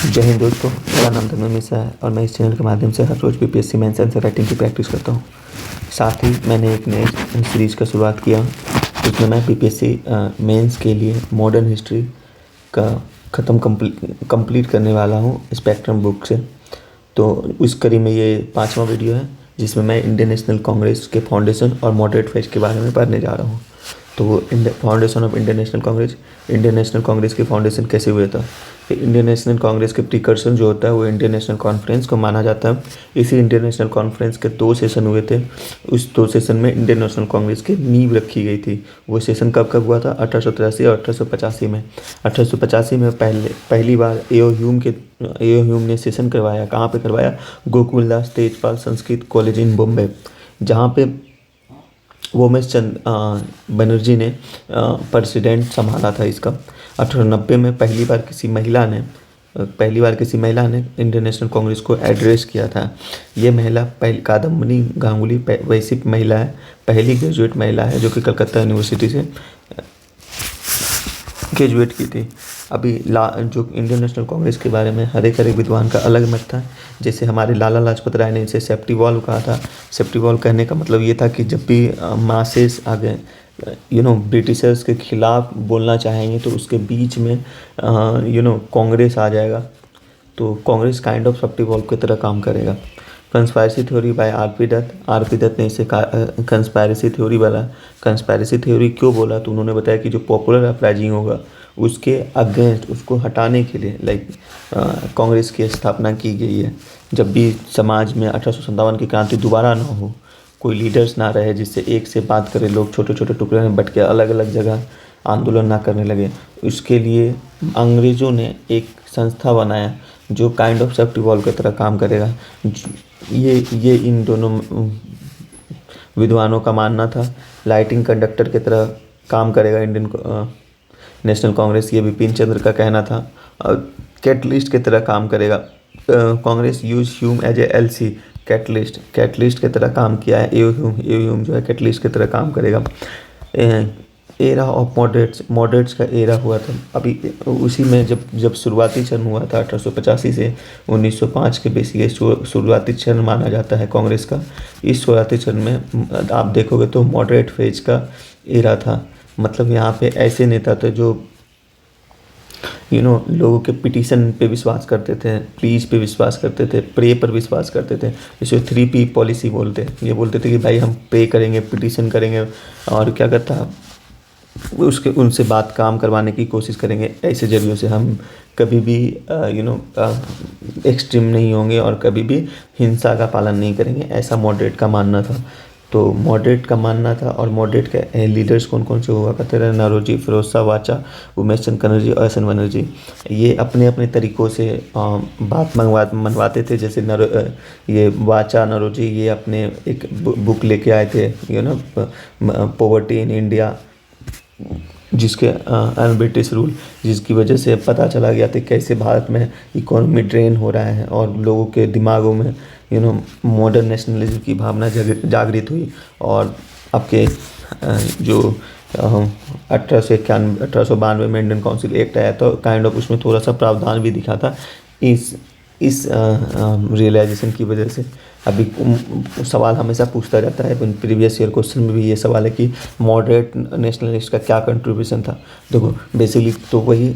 जय हिंद दोस्तों, मेरा नाम धर्मेंद्र मिश्रा है और मैं इस चैनल के माध्यम से हर रोज़ बीपीएससी मेंस आंसर राइटिंग की प्रैक्टिस करता हूँ। साथ ही मैंने एक नए सीरीज़ का शुरुआत किया जिसमें मैं बीपीएससी मेंस के लिए मॉडर्न हिस्ट्री का कंप्लीट करने वाला हूँ स्पेक्ट्रम बुक से। तो उस कड़ी में ये 5वां वीडियो है जिसमें मैं इंडियन नेशनल कांग्रेस के फाउंडेशन और मॉडरेट फेज के बारे में पढ़ने जा रहा हूँ। तो वो foundation of Indian national Congress की फाउंडेशन कैसे हुआ था। इंडियन नेशनल कांग्रेस के प्रिकर्सन जो होता है वो इंडियन नेशनल कॉन्फ्रेंस को माना जाता है। इसी इंडियन नेशनल कॉन्फ्रेंस के 2 सेशन हुए थे। उस 2 सेशन में इंडियन नेशनल कांग्रेस की नींव रखी गई थी। वो सेशन कब कब हुआ था? 1883 और 1885 में। 1885 में पहली बार एओ ह्यूम ने सेशन करवाया। कहाँ पे करवाया? गोकुल दास तेजपाल संस्कृत कॉलेज इन बॉम्बे, जहाँ पे वोमेश चंद बनर्जी ने प्रेसिडेंट संभाला था इसका। 1890 में पहली बार किसी महिला ने इंडियन नेशनल कांग्रेस को एड्रेस किया था। ये महिला कादम्बनी गांगुली वैसी महिला है, पहली ग्रेजुएट महिला है जो कि कलकत्ता यूनिवर्सिटी से ग्रेजुएट की थी। अभी जो इंडियन नेशनल कांग्रेस के बारे में हर एक विद्वान का अलग मत था। जैसे हमारे लाला लाजपत राय ने इसे सेफ्टी वॉल कहा था। सेफ्टी वॉल कहने का मतलब ये था कि जब भी मासेस आ गए ब्रिटिशर्स के खिलाफ बोलना चाहेंगे तो उसके बीच में कांग्रेस आ जाएगा, तो Congress kind of safety wall की तरह काम करेगा। Conspiracy theory by R P Dutt ने इसे कंस्पायरेसी थ्योरी बोला। कंस्पायरेसी थ्योरी क्यों बोला? तो उन्होंने बताया कि जो पॉपुलर अपराइजिंग होगा उसके अगेंस्ट, उसको हटाने के लिए कांग्रेस की स्थापना की गई है। जब भी समाज में 1857 की क्रांति दोबारा ना हो, कोई लीडर्स ना रहे जिससे एक से बात करें, लोग छोटे छोटे टुकड़े में बट के अलग अलग जगह आंदोलन ना करने लगे, उसके लिए अंग्रेज़ों ने एक संस्था बनाया जो काइंड ऑफ सेफ्टी वॉल की तरह काम करेगा। ये इन दोनों विद्वानों का मानना था। लाइटिंग कंडक्टर की तरह काम करेगा इंडियन नेशनल कांग्रेस, ये बिपिन चंद्र का कहना था। कैटलिस्ट की तरह काम करेगा। Congress use Hume as a LC catalyst की तरह काम किया है। एओ ह्यूम जो है कैटलिस्ट की तरह काम करेगा। एरा ऑफ मॉडरेट्स का एरा हुआ था। अभी उसी में जब शुरुआती चरण हुआ था 1885 से 1905 के बीच, ये शुरुआती चरण माना जाता है कांग्रेस का। इस शुरुआती चरण में आप देखोगे तो मॉडरेट फेज का एरा था। मतलब यहाँ पे ऐसे नेता थे जो लोगों के पिटीशन पे विश्वास करते थे, प्लीज पे विश्वास करते थे, प्रे पर विश्वास करते थे। इसे 3P पॉलिसी बोलते हैं। ये बोलते थे कि भाई हम प्रे करेंगे, पिटीशन करेंगे और क्या करता उनसे बात काम करवाने की कोशिश करेंगे। ऐसे जरियों से हम कभी भी एक्सट्रीम नहीं होंगे और कभी भी हिंसा का पालन नहीं करेंगे, ऐसा मॉडरेट का मानना था। तो मॉडरेट का मानना था। और मॉडरेट के लीडर्स कौन कौन से हुआ करते रहे? नौरोजी, फिरोज शाह वाचा, उमेश चंद बनर्जी और एस एन बनर्जी। ये अपने अपने तरीक़ों से बात मनवाते थे। जैसे ये वाचा, नौरोजी, ये अपने एक बुक लेके आए थे पॉवर्टी इन इंडिया, जिसके ब्रिटिश रूल, जिसकी वजह से पता चला गया था कैसे भारत में इकोनॉमी ड्रेन हो रहा है और लोगों के दिमागों में मॉडर्न नेशनलिज्म की भावना जागृत हुई। और आपके जो 1892 में इंडियन काउंसिल एक्ट आया था, काइंड ऑफ उसमें थोड़ा सा प्रावधान भी दिखा था इस रियलाइजेशन की वजह से। अभी सवाल हमेशा पूछता जाता है, प्रीवियस ईयर क्वेश्चन में भी ये सवाल है कि मॉडरेट नेशनलिस्ट का क्या कंट्रीब्यूशन था। देखो बेसिकली तो वही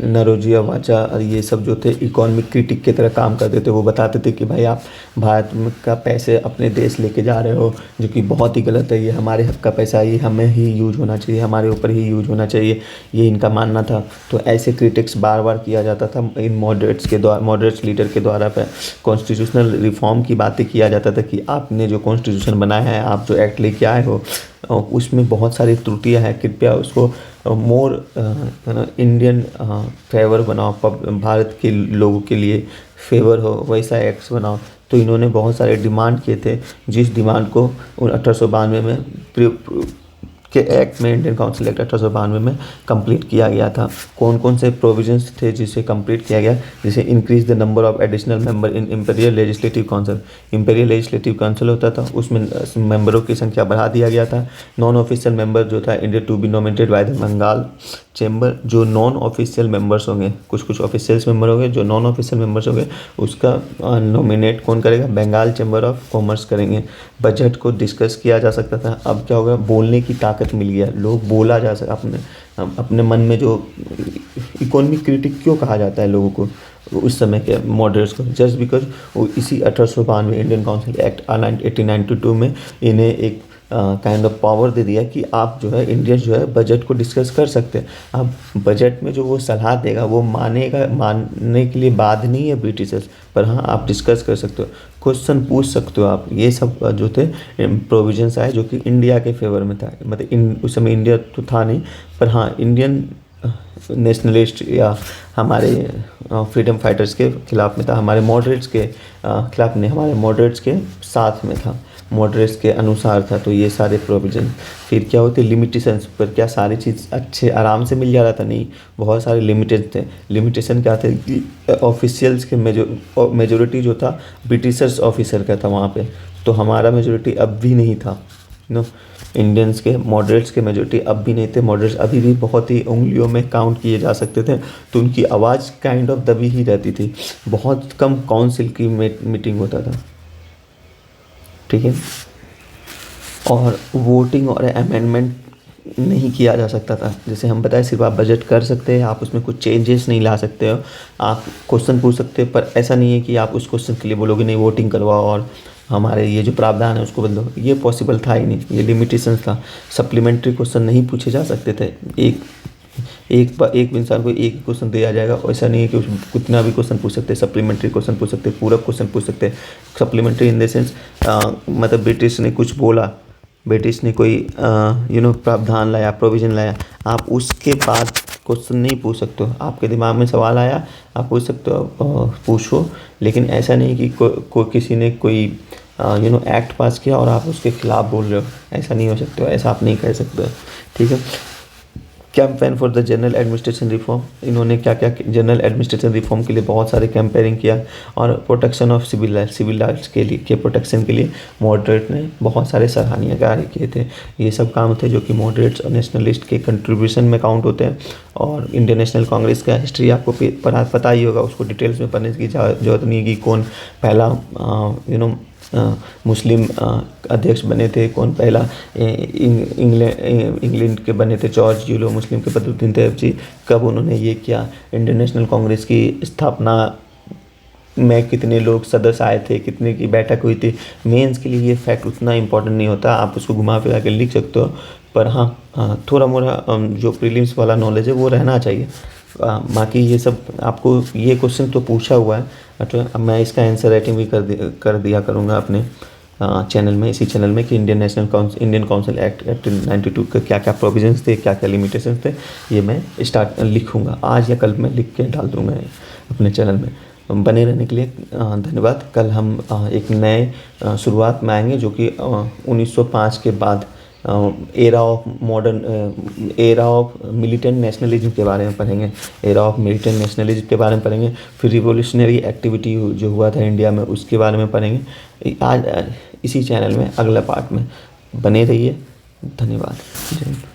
नौरोजी और वाचा और ये सब जो थे इकोनॉमिक क्रिटिक की तरह काम करते थे। वो बताते थे कि भाई आप भारत का पैसे अपने देश लेके जा रहे हो, जो कि बहुत ही गलत है। ये हमारे हक का पैसा, ये हमें ही यूज होना चाहिए, हमारे ऊपर ही यूज होना चाहिए, ये इनका मानना था। तो ऐसे क्रिटिक्स बार बार किया जाता था इन मॉडरेट्स लीडर के द्वारा पे। कॉन्स्टिट्यूशनल रिफॉर्म की बातें किया जाता था कि आपने जो कॉन्स्टिट्यूशन बनाया है, आप जो एक्ट लेके आए हो, उसमें बहुत सारी त्रुटियां हैं, कृपया उसको मोर इंडियन फेवर बनाओ, भारत के लोगों के लिए फेवर हो वैसा एक्ट्स बनाओ। तो इन्होंने बहुत सारे डिमांड किए थे, जिस डिमांड को 1892 में के एक्ट में, इंडियन काउंसिल एक्ट 1892 में कंप्लीट किया गया था। कौन कौन से प्रोविजंस थे जिसे कंप्लीट किया गया? जैसे increase the number of additional member in imperial legislative council. Imperial legislative council होता था, उसमें मेंबरों की संख्या बढ़ा दिया गया था। नॉन ऑफिशियल मेंबर जो था India to be nominated by the Bengal chamber जो नॉन ऑफिशियल मेंबर्स होंगे, कुछ कुछ ऑफिशियल्स मेंबर होंगे, जो नॉन ऑफिशियल मेंबर्स होंगे उसका नॉमिनेट कौन करेगा, बंगाल चैम्बर ऑफ कॉमर्स करेंगे। बजट को डिस्कस किया जा सकता था, अब क्या होगा, बोलने की ताकत मिल गया, लोग बोला जा सकता अपने अपने मन में। जो इकोनॉमिक क्रिटिक क्यों कहा जाता है लोगों को उस समय के मॉडरेट्स को, जस्ट बिकॉज वो इसी 1892 इंडियन काउंसिल एक्ट 1892 में इन्हें एक काइंड ऑफ पावर दे दिया कि आप जो है इंडियंस जो है बजट को डिस्कस कर सकते हैं। अब बजट में जो वो सलाह देगा वो मानने के लिए बाध्य नहीं है ब्रिटिशर्स, पर हाँ आप डिस्कस कर सकते हो, क्वेश्चन पूछ सकते हो आप। ये सब जो थे प्रोविजंस आए जो कि इंडिया के फेवर में था, मतलब उस समय इंडिया तो था नहीं, पर हाँ इंडियन नेशनलिस्ट या हमारे फ्रीडम फाइटर्स के खिलाफ में था, हमारे मॉडरेट्स के खिलाफ नहीं, हमारे मॉडरेट्स के साथ में था, मॉडरेट्स के अनुसार था। तो ये सारे प्रोविज़न फिर क्या होते, लिमिटेशंस पर, क्या सारी चीज़ अच्छे आराम से मिल जा रहा था, नहीं, बहुत सारे लिमिटेड थे। लिमिटेशन क्या थे कि ऑफिशियल्स के मेजोरिटी जो था ब्रिटिशर्स ऑफिसर का था वहाँ पे, तो हमारा मेजोरिटी अब भी नहीं था, नो, इंडियंस के मॉडरेट्स के मेजोरिटी अब भी नहीं थे। मॉडरेट्स अभी भी बहुत ही उंगलियों में काउंट किए जा सकते थे, तो उनकी आवाज़ काइंड ऑफ दबी ही रहती थी, बहुत कम काउंसिल की मीटिंग होता था, ठीक है। और वोटिंग और अमेंडमेंट नहीं किया जा सकता था, जैसे हम बताएं सिर्फ आप बजट कर सकते हैं, आप उसमें कुछ चेंजेस नहीं ला सकते हो, आप क्वेश्चन पूछ सकते हो, पर ऐसा नहीं है कि आप उस क्वेश्चन के लिए बोलोगे नहीं वोटिंग करवाओ और हमारे ये जो प्रावधान है उसको बदलो, ये पॉसिबल था ही नहीं, ये लिमिटेशन था। सप्लीमेंट्री क्वेश्चन नहीं पूछे जा सकते थे, एक इंसान को एक क्वेश्चन दिया जाएगा, ऐसा नहीं है कि कितना भी क्वेश्चन पूछ सकते हैं, सप्लीमेंट्री क्वेश्चन पूछ सकते हैं, पूरक क्वेश्चन पूछ सकते हैं। सप्लीमेंट्री इन द सेंस मतलब ब्रिटिश ने कुछ बोला, ब्रिटिश ने कोई प्रावधान लाया, प्रोविज़न लाया, आप उसके बाद क्वेश्चन नहीं पूछ सकते हो, आपके दिमाग में सवाल आया आप पूछ सकते हो, पूछो, लेकिन ऐसा नहीं कि किसी ने कोई एक्ट पास किया और आप उसके खिलाफ बोल रहे हो, ऐसा नहीं हो सकता, ऐसा आप नहीं कह सकते, ठीक है। Campaign for the general administration reform, इन्होंने क्या क्या जनरल एडमिनिस्ट्रेशन रिफॉर्म के लिए बहुत सारे कैंपेनिंग किया, और प्रोटेक्शन ऑफ सिविल राइट्स के प्रोटेक्शन के लिए मॉडरेट ने बहुत सारे सराहनीय कार्य किए थे। ये सब काम थे जो कि मॉडरेट्स और नेशनलिस्ट के कंट्रीब्यूशन में काउंट होते हैं। और इंडियन नेशनल कांग्रेस का हिस्ट्री आपको पता ही होगा, उसको डिटेल्स में पढ़ने की जरूरत नहीं है कि कौन पहला मुस्लिम अध्यक्ष बने थे, कौन पहला इंग्लैंड के बने थे, जॉर्ज यूलो, मुस्लिम के बदरुद्दीन तैयब जी, कब उन्होंने ये किया, इंडियन नेशनल कांग्रेस की स्थापना में कितने लोग सदस्य आए थे, कितने की बैठक हुई थी। मेंस के लिए ये फैक्ट उतना इंपॉर्टेंट नहीं होता, आप उसको घुमा फिरा के लिख सकते हो, पर हाँ थोड़ा मोड़ा जो प्रीलिम्स वाला नॉलेज है वो रहना चाहिए। बाकी ये सब आपको ये क्वेश्चन तो पूछा हुआ है, तो अब मैं इसका आंसर राइटिंग भी कर दिया करूँगा अपने चैनल में, इसी चैनल में, कि इंडियन काउंसिल एक्ट 1892 के क्या क्या प्रोविजंस थे, क्या क्या लिमिटेशंस थे, ये मैं लिखूँगा, आज या कल मैं लिख के डाल दूँगा अपने चैनल में। बने रहने के लिए धन्यवाद। कल हम एक नए शुरुआत में आएंगे जो कि 1905 के बाद एरा ऑफ मिलिटेंट नेशनलिज्म के बारे में पढ़ेंगे, एरा ऑफ मिलिटेंट नेशनलिज्म के बारे में पढ़ेंगे। फिर रिवोल्यूशनरी एक्टिविटी जो हुआ था इंडिया में उसके बारे में पढ़ेंगे। आज इसी चैनल में अगला पार्ट में बने रहिए। धन्यवाद। जय हिंद।